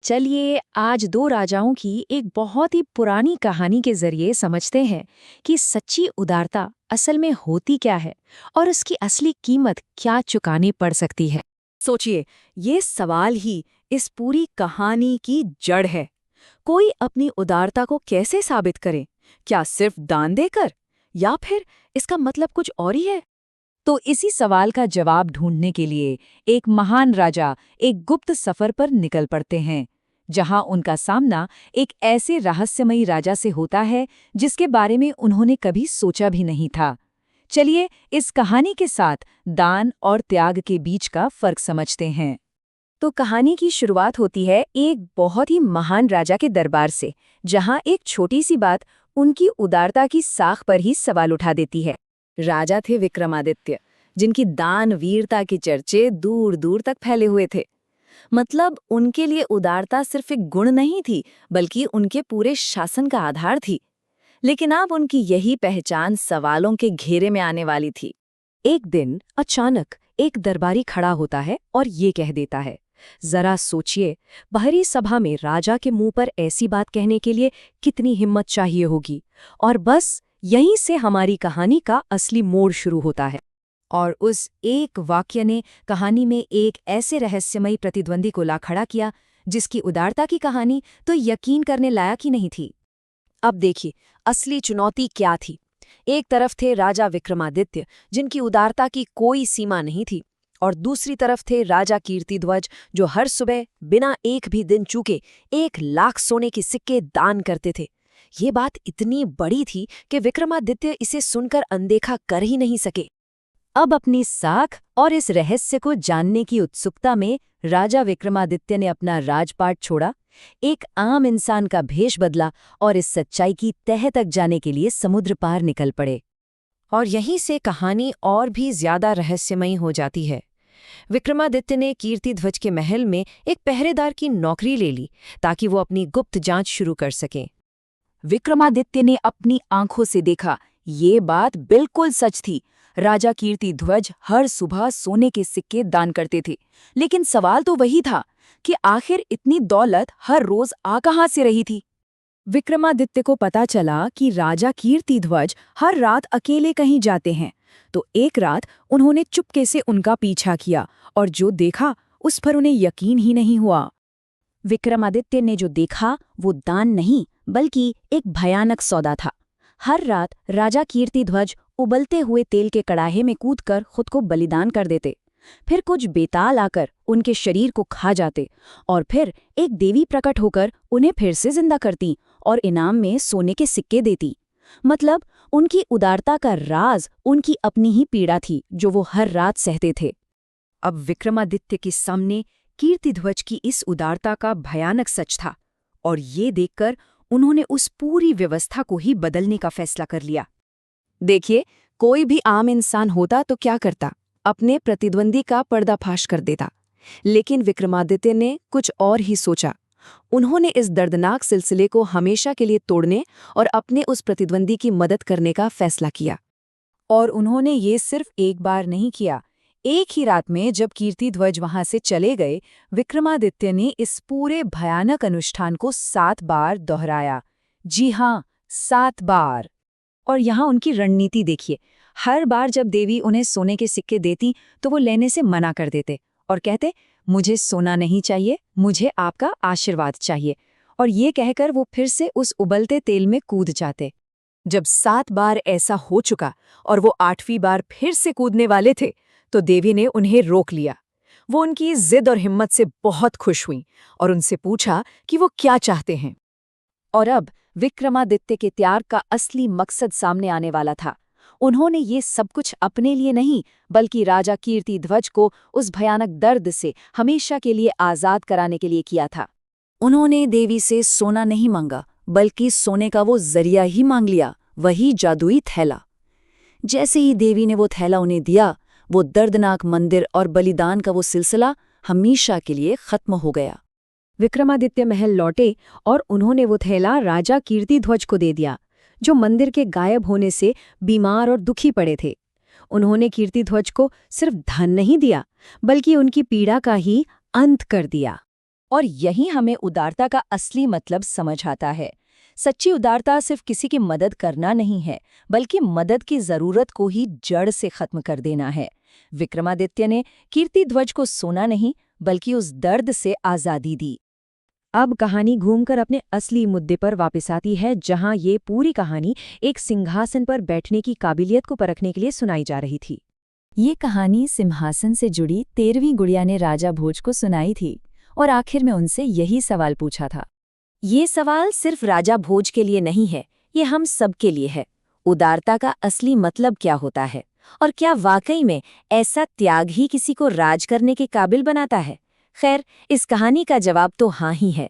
चलिए आज दो राजाओं की एक बहुत ही पुरानी कहानी के जरिए समझते हैं कि सच्ची उदारता असल में होती क्या है और उसकी असली कीमत क्या चुकानी पड़ सकती है। सोचिए, ये सवाल ही इस पूरी कहानी की जड़ है। कोई अपनी उदारता को कैसे साबित करे? क्या सिर्फ दान देकर? या फिर इसका मतलब कुछ और ही है? तो इसी सवाल का जवाब ढूंढने के लिए एक महान राजा एक गुप्त सफर पर निकल पड़ते हैं, जहां उनका सामना एक ऐसे रहस्यमयी राजा से होता है जिसके बारे में उन्होंने कभी सोचा भी नहीं था। चलिए इस कहानी के साथ दान और त्याग के बीच का फर्क समझते हैं। तो कहानी की शुरुआत होती है एक बहुत ही महान राजा के दरबार से, जहां एक छोटी सी बात उनकी उदारता की साख पर ही सवाल उठा देती है। राजा थे विक्रमादित्य, जिनकी दान वीरता के चर्चे दूर दूर तक फैले हुए थे। मतलब उनके लिए उदारता सिर्फ एक गुण नहीं थी, बल्कि उनके पूरे शासन का आधार थी। लेकिन अब उनकी यही पहचान सवालों के घेरे में आने वाली थी। एक दिन अचानक एक दरबारी खड़ा होता है और ये कह देता है, जरा सोचिए, बाहरी सभा में राजा के मुंह पर ऐसी बात कहने के लिए कितनी हिम्मत चाहिए होगी। और बस यहीं से हमारी कहानी का असली मोड़ शुरू होता है। और उस एक वाक्य ने कहानी में एक ऐसे रहस्यमयी प्रतिद्वंदी को ला खड़ा किया जिसकी उदारता की कहानी तो यकीन करने लायक ही नहीं थी। अब देखिए, असली चुनौती क्या थी। एक तरफ थे राजा विक्रमादित्य, जिनकी उदारता की कोई सीमा नहीं थी, और दूसरी तरफ थे राजा कीर्तिध्वज, जो हर सुबह बिना एक भी दिन चूके 1,00,000 सोने के सिक्के दान करते थे। ये बात इतनी बड़ी थी कि विक्रमादित्य इसे सुनकर अनदेखा कर ही नहीं सके। अब अपनी साख और इस रहस्य को जानने की उत्सुकता में राजा विक्रमादित्य ने अपना राजपाट छोड़ा, एक आम इंसान का भेष बदला और इस सच्चाई की तह तक जाने के लिए समुद्र पार निकल पड़े। और यहीं से कहानी और भी ज्यादा रहस्यमयी हो जाती है। विक्रमादित्य ने कीर्तिध्वज के महल में एक पहरेदार की नौकरी ले ली ताकि वो अपनी गुप्त जांच शुरू कर सकें। विक्रमादित्य ने अपनी आंखों से देखा, ये बात बिल्कुल सच थी। राजा कीर्तिध्वज हर सुबह सोने के सिक्के दान करते थे, लेकिन सवाल तो वही था कि आखिर इतनी दौलत हर रोज आ कहां से रही थी। विक्रमादित्य को पता चला कि राजा कीर्तिध्वज हर रात अकेले कहीं जाते हैं, तो एक रात उन्होंने चुपके से उनका पीछा किया और जो देखा उस पर उन्हें यकीन ही नहीं हुआ। विक्रमादित्य ने जो देखा वो दान नहीं, बल्कि एक भयानक सौदा था। हर रात राजा कीर्तिध्वज उबलते हुए तेल के कड़ाहे में कूदकर खुद को बलिदान कर देते। फिर कुछ बेताल आकर उनके शरीर को खा जाते और फिर एक देवी प्रकट होकर उन्हें फिर से जिंदा करती और इनाम में सोने के सिक्के देती। मतलब उनकी उदारता का राज उनकी अपनी ही पीड़ा थी, जो वो हर रात सहते थे। अब विक्रमादित्य के सामने कीर्तिध्वज की इस उदारता का भयानक सच था, और ये देखकर उन्होंने उस पूरी व्यवस्था को ही बदलने का फैसला कर लिया। देखिए, कोई भी आम इंसान होता तो क्या करता, अपने प्रतिद्वंदी का पर्दाफाश कर देता। लेकिन विक्रमादित्य ने कुछ और ही सोचा। उन्होंने इस दर्दनाक सिलसिले को हमेशा के लिए तोड़ने और अपने उस प्रतिद्वंदी की मदद करने का फैसला किया। और उन्होंने ये सिर्फ एक बार नहीं किया। एक ही रात में जब कीर्तिध्वज वहां से चले गए, विक्रमादित्य ने इस पूरे भयानक अनुष्ठान को 7 बार दोहराया। जी हाँ, 7 बार। और यहाँ उनकी रणनीति देखिए। हर बार जब देवी उन्हें सोने के सिक्के देती तो वो लेने से मना कर देते और कहते, मुझे सोना नहीं चाहिए, मुझे आपका आशीर्वाद चाहिए। और ये कहकर वो फिर से उस उबलते तेल में कूद जाते। जब 7 बार ऐसा हो चुका और वो 8वीं बार फिर से कूदने वाले थे, तो देवी ने उन्हें रोक लिया। वो उनकी जिद और हिम्मत से बहुत खुश हुई और उनसे पूछा कि वो क्या चाहते हैं। और अब विक्रमादित्य के त्याग का असली मकसद सामने आने वाला था। उन्होंने ये सब कुछ अपने लिए नहीं, बल्कि राजा कीर्तिध्वज को उस भयानक दर्द से हमेशा के लिए आजाद कराने के लिए किया था। उन्होंने देवी से सोना नहीं मांगा, बल्कि सोने का वो जरिया ही मांग लिया, वही जादुई थैला। जैसे ही देवी ने वो थैला उन्हें दिया, वो दर्दनाक मंदिर और बलिदान का वो सिलसिला हमेशा के लिए खत्म हो गया। विक्रमादित्य महल लौटे और उन्होंने वो थैला राजा कीर्तिध्वज को दे दिया, जो मंदिर के गायब होने से बीमार और दुखी पड़े थे। उन्होंने कीर्तिध्वज को सिर्फ धन नहीं दिया, बल्कि उनकी पीड़ा का ही अंत कर दिया। और यही हमें उदारता का असली मतलब समझ आता है। सच्ची उदारता सिर्फ किसी की मदद करना नहीं है, बल्कि मदद की जरूरत को ही जड़ से खत्म कर देना है। विक्रमादित्य ने कीर्ति ध्वज को सोना नहीं, बल्कि उस दर्द से आजादी दी। अब कहानी घूमकर अपने असली मुद्दे पर वापस आती है, जहां ये पूरी कहानी एक सिंहासन पर बैठने की काबिलियत को परखने के लिए सुनाई जा रही थी। ये कहानी सिंहासन से जुड़ी 13वीं गुड़िया ने राजा भोज को सुनाई थी और आखिर में उनसे यही सवाल पूछा था। ये सवाल सिर्फ राजा भोज के लिए नहीं है, ये हम सब के लिए है। उदारता का असली मतलब क्या होता है, और क्या वाकई में ऐसा त्याग ही किसी को राज करने के काबिल बनाता है? खैर, इस कहानी का जवाब तो हाँ ही है।